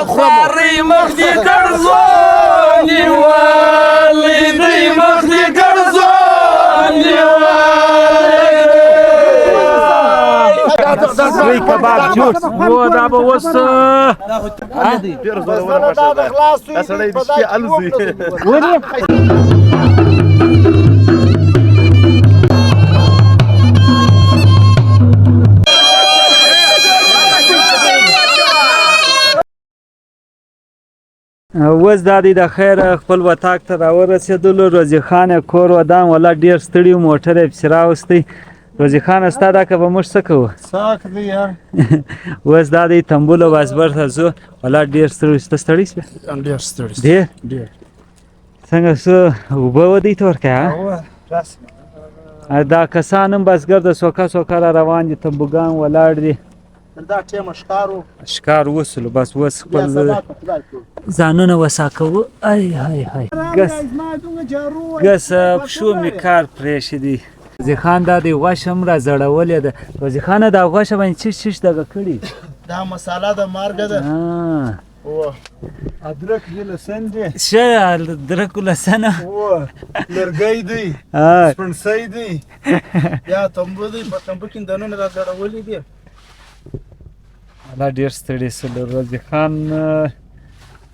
خواري مخدي كرزوني والدي مخدي كرزوني سوی کباب جوړ و دا به اوس اوس دا دی د خیر خپل وطاق ته راورسېدلو روزي خان کور ودان ولا ډېر ستړي موټر یې پسې راوستی روزي خان ستا دا که به موږ څه کوو اوس دا دی تنبولو بازبر ته ځو ولا ډېر ستړي ته ستړي شوې ډېر ستړي ډېر څنګه څه اوبه ودی ته ورکوې دا کسان هم بزګر د سوکه سوکه را روان دي تنبوګان ولاړ دي دا ټیمه ښکار وسلو بس اوس خپل ځانونه وسا کوو ای های های ګس پښو مې کار پرېښی دی روزي خان دا دی غوښه هم را زړولې ده روزي خانه دا غوښه باندې چش دغه کړي دا مساله د مارګه ده ادرک دی لسن دی شه ادرک لسنه لرګی دی سپنسۍ دی یا تنبو دی په تنبو کې دننه را زړولې دي دا ډېر ستړي سلو روزي خان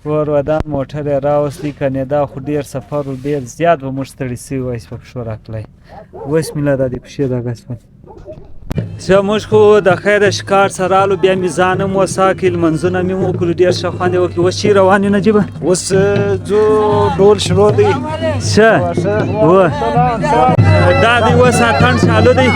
کور ودان موټر یې راوستی کنې دا خو ډېر سفر و ډېر زیات به موږ ستړي سوي وای په پښو راکلی اوس مې له دا د پښې دغه شول ښه موږ خو د خیره ښکار سره رالو بیا مې ځان هم وسا کړي لمنځونه مې وکړو ډېر ښه خوند یې وکړي اوس چی روان یو نجیبه اوس ځو ډول شروع دی ښه دا دی اوس اتڼ چالو دی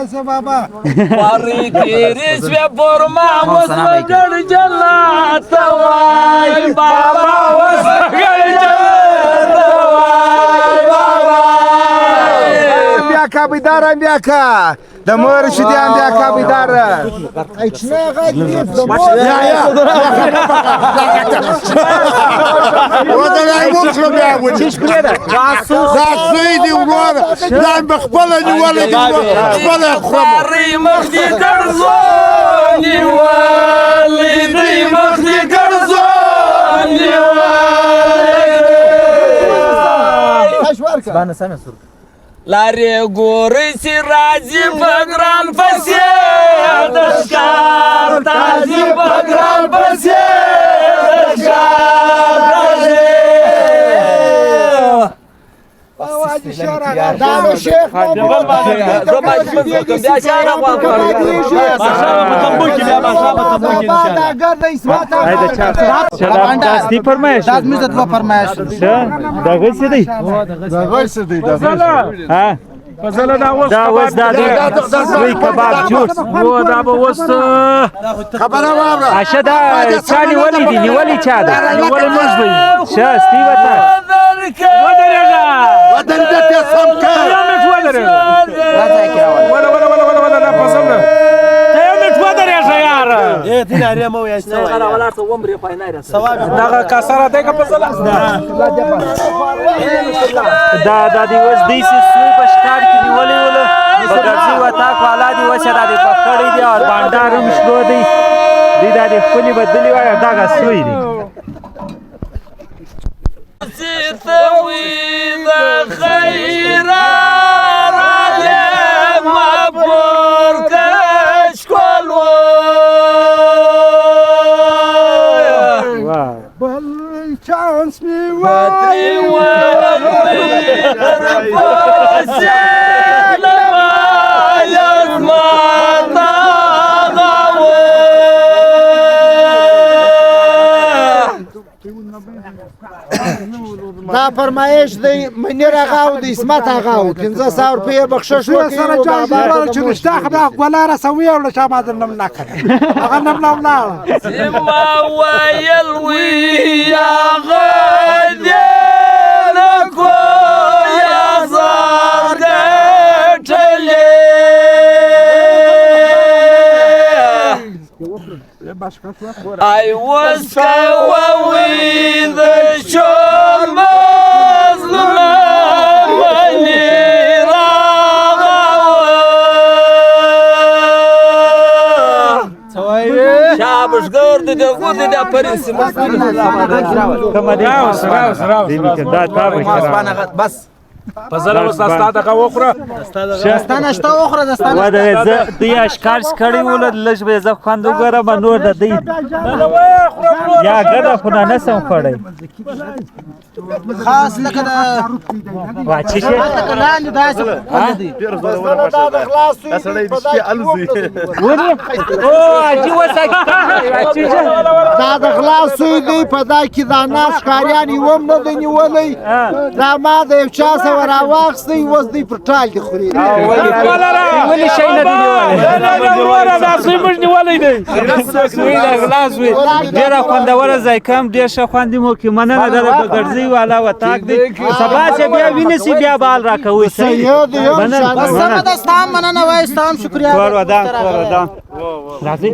راسه بابا وارې تېرې شوې پر ما اوس وګړ جنت ته وای بابا اوس وګړ جنت ته وای بابا بیا کا بیداره بیا کا د مور شدیان بیا کا بیداره ودلای وکړه بیا ونی زاسوی دی ورور ځان بخپل نیولې دی خپل خرم وارې مخ دې ګرځو نیولې دی مخ دې ګرځو نیولې لارې ګورې چې راځي په ګران پسې د ښکار تازي په ګران پسې د ښکار تازي شیخ داستی فرمایش دغه څه دی ها دا اوس دا سوی کباب جوړ و دا به اوس خبره واوره اشه دا چا نیولې دي نیولې چا ده نیولې موږ به شه ستی وته ودرېږه ودن دې سم کا ولا دا پسم ده ته یو مټ ودرېږه یار دغه کسره ده که پسله دا دی اوس دی سوی په ښکار کې نیولې وله په ګرځي وتا کوالا دی اوس دا دی پکړې دی او بانډار هم شلو دی دا دی خپلې بدلې وایه دغه سوی دی ستوي د خیر راځه ما پور کش کولو بل چانس می پاتې دا فرمایش دی منیر آقا او د اسمت آقا او 1500 روپۍ بخشش وکړي سره چا جوړه چې رښتا خبره ګولاره سوي او شا ما درنم نه کړ هغه نم نو نه ما ویل وی یا غدیر کو یا زار ګټلې I was going the show شابشګر د دغه د پرنس کومه دی دا تا بس فضل واستاد دغه وخره دستانه شته اوخره دستانه و دا زه دی اشکار کړی ول لږ به زه خوند وګورم نور د دی یا ګدا خو نه سم کړی خاص لکه دا واچی شه لاندې داسې دي ونی او اجي وسکه دا د خلاص سوی دی په دا کې دا ناش کاریان یوم نه دی نیولې دا ما د یو چا سره راواخستی اوس دی پر ټال دی خوري ولی شي نه دی نیولې دا سوی موږ نیولې دی سوی دا خلاص وي ډیر خوندور ځای کم ډیر ښه خوند مو کې مننه ده په ګرځي والا وتاک دی سبا چې بیا وینسی بیا بال راکوي سید یم شاده سم د استام مننه وای استام شکریا ور ودان راځي